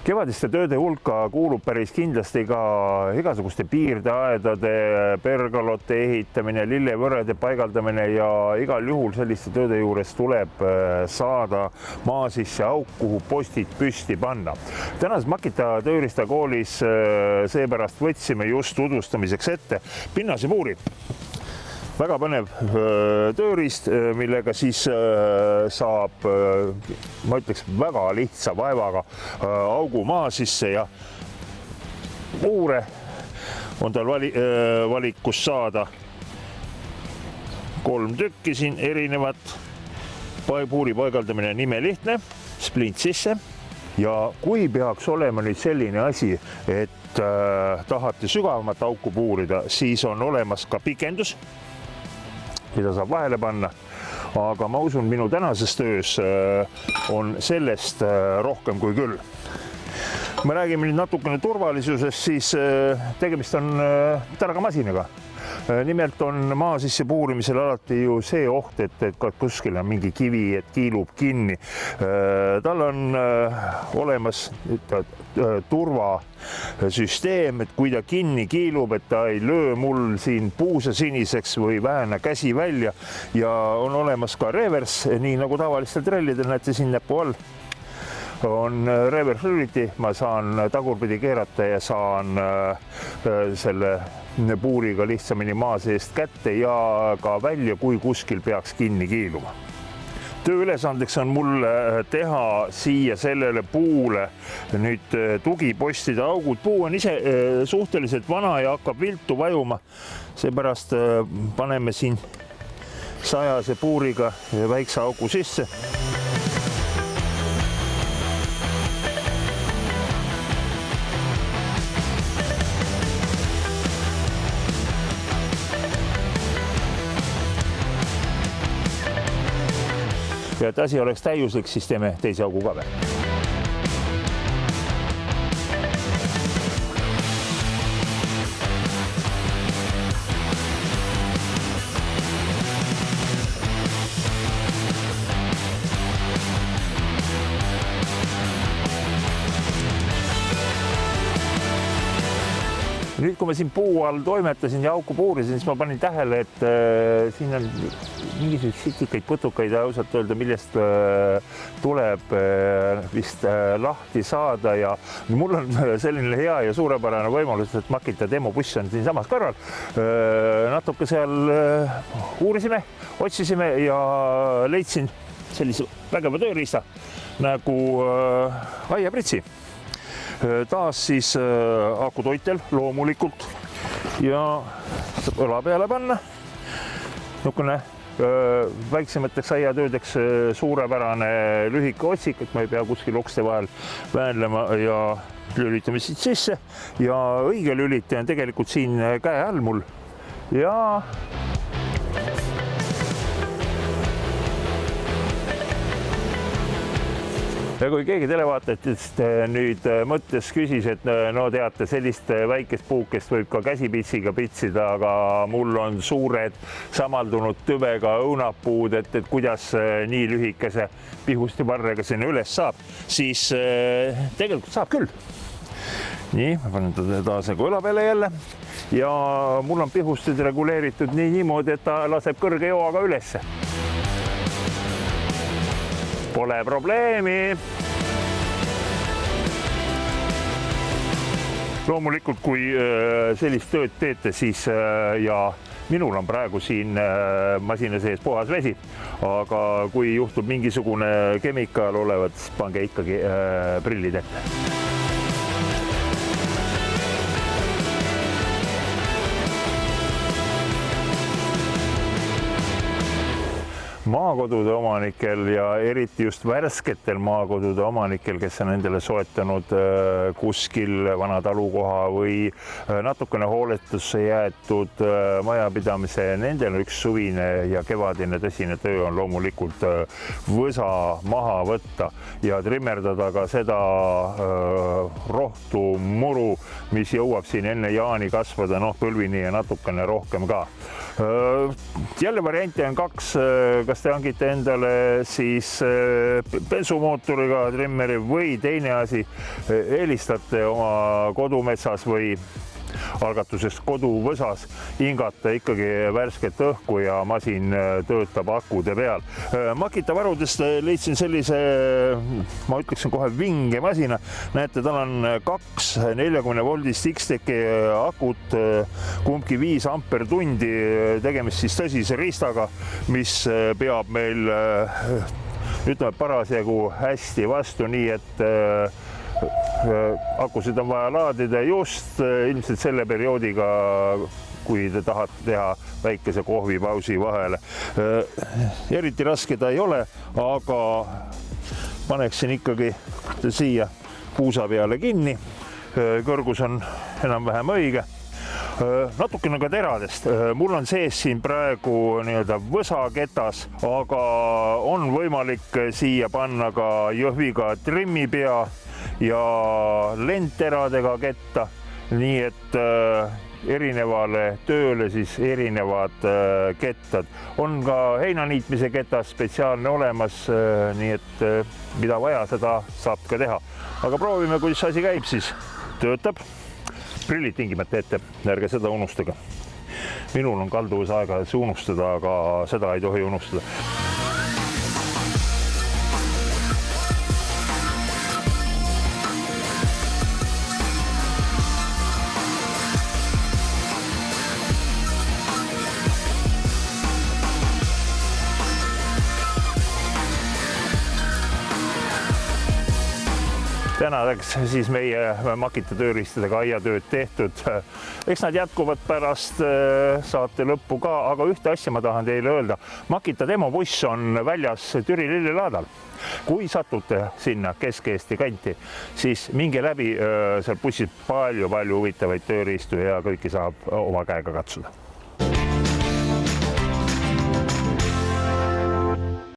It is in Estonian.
Kevadiste tööde hulka kuulub päris kindlasti ka igasuguste piirdeaedade, pergalote ehitamine, lillevõrede paigaldamine ja igal juhul selliste tööde juures tuleb saada maa sisse auk, kuhu postid püsti panna. Tänases Makita tööriistakoolis seepärast võtsime just tutvustamiseks ette pinnasepuuri. Väga põnev tööriist, millega siis saab, ma ütleks, väga lihtsa vaevaga augu maa sisse ja puure on tal valikus saada 3 tükki siin erinevat. Puuri paigaldamine on imelihtne, splint sisse ja kui peaks olema nüüd selline asi, et tahate sügavamat auku puurida, siis on olemas ka pikendus, mida saab vahele panna, aga ma usun, minu tänases töös on sellest rohkem kui küll. Kui me räägime nüüd natukene turvalisusest, siis tegemist on targa masinaga. Nimelt on maa sisse puurimisel alati ju see oht, et kuskil on mingi kivi, et kiilub kinni. Tal on olemas turvasüsteem, et kui ta kinni kiilub, et ta ei löö mul siin puuse siniseks või vääna käsi välja ja on olemas ka reverse, nii nagu tavalistel trellidel, näete siin näpu all on reverse lüliti, ma saan tagurpidi keerata ja saan selle puuriga lihtsamini maa seest kätte ja ka välja, kui kuskil peaks kinni kiiluma. Tööülesandeks on mul teha siia sellele puule nüüd tugipostide augud. Puu on ise suhteliselt vana ja hakkab viltu vajuma. Seepärast paneme siin 100 puuriga väikse augu sisse. Ja et asi oleks täiuslik, siis teeme teise augu ka veel. Nüüd, kui ma siin puu all toimetasin ja auku puurisin, siis ma panin tähele, et siin on mingisuguseid sitikaid putukaid ja ausalt öelda, millest tuleb vist lahti saada ja mul on selline hea ja suurepärane võimalus, et Makita demobuss on siin samas kõrval. Natuke seal uurisime, otsisime ja leidsin sellise vägeva tööriista nagu aiapritsi. Taas siis akutoitel loomulikult ja saab õla peale panna. Nukune väiksemateks aiatöödeks suurepärane lühike otsik, et ma ei pea kuskil okste vahel väänlema ja lülitame siit sisse. Ja õige lüliti on tegelikult siin käe all mul ja ja kui keegi televaatajatest nüüd mõttes küsis, et no teate, sellist väikest puukest võib ka käsipitsiga pitsida, aga mul on suured samaldunud tüvega õunapuud, et kuidas nii lühikese pihusti varrega sinna üles saab, siis tegelikult saab küll. Nii, ma panen ta taas õla peale jälle ja mul on pihustid reguleeritud niimoodi, et ta laseb kõrge joaga ülesse. Pole probleemi. Loomulikult, kui sellist tööd teete, siis ja minul on praegu siin masina sees puhas vesi, aga kui juhtub mingisugune kemikaal olevat, siis pange ikkagi prillid ette. Maakodude omanikel ja eriti just värsketel maakodude omanikel, kes on endale soetanud kuskil vana talukoha või natukene hooletusse jäetud majapidamise, nendel üks suvine ja kevadine tõsine töö on loomulikult võsa maha võtta ja trimmerdada ka seda rohtu muru, mis jõuab siin enne jaani kasvada, noh põlvini ja natukene rohkem ka. Jälle variante on kaks, kas te hangite endale siis bensumootoriga trimmeri või teine asi, eelistate oma kodumetsas või algatusest koduvõsas hingata ikkagi värsket õhku ja masin töötab akude peal. Makita varudest leidsin sellise, ma ütleksin kohe vinge masina. Näete, tal on 2 40-voldist X-Teki akut, kumbki 5 ampertundi, tegemist siis tõsise riistaga, mis peab meil, ütleme, parasjagu hästi vastu, nii et akusid on vaja laadida just ilmselt selle perioodiga, kui te tahate teha väikese kohvipausi vahele. Eriti raske ta ei ole, aga paneksin ikkagi siia puusa peale kinni. Kõrgus on enam-vähem õige. Natukene ka teradest. Mul on sees siin praegu nii-öelda võsaketas, aga on võimalik siia panna ka jõhviga trimmipea ja lendteradega ketta, nii et erinevale tööle siis erinevad kettad. On ka heinaniitmise ketas spetsiaalne olemas, nii et mida vaja, seda saab ka teha. Aga proovime, kuidas asi käib, siis töötab. Prillid tingimata ette, ärge seda unustage. Minul on kalduvus aega unustada, aga seda ei tohi unustada. Täna läks siis meie Makita tööriistadega aiatööd tehtud. Eks nad jätkuvad pärast saate lõppu ka, aga ühte asja ma tahan teile öelda. Makita demobuss on väljas Türi lillelaadal. Kui satute sinna Kesk-Eesti kanti, siis minge läbi, seal bussis palju huvitavaid tööriistu ja kõiki saab oma käega katsuda.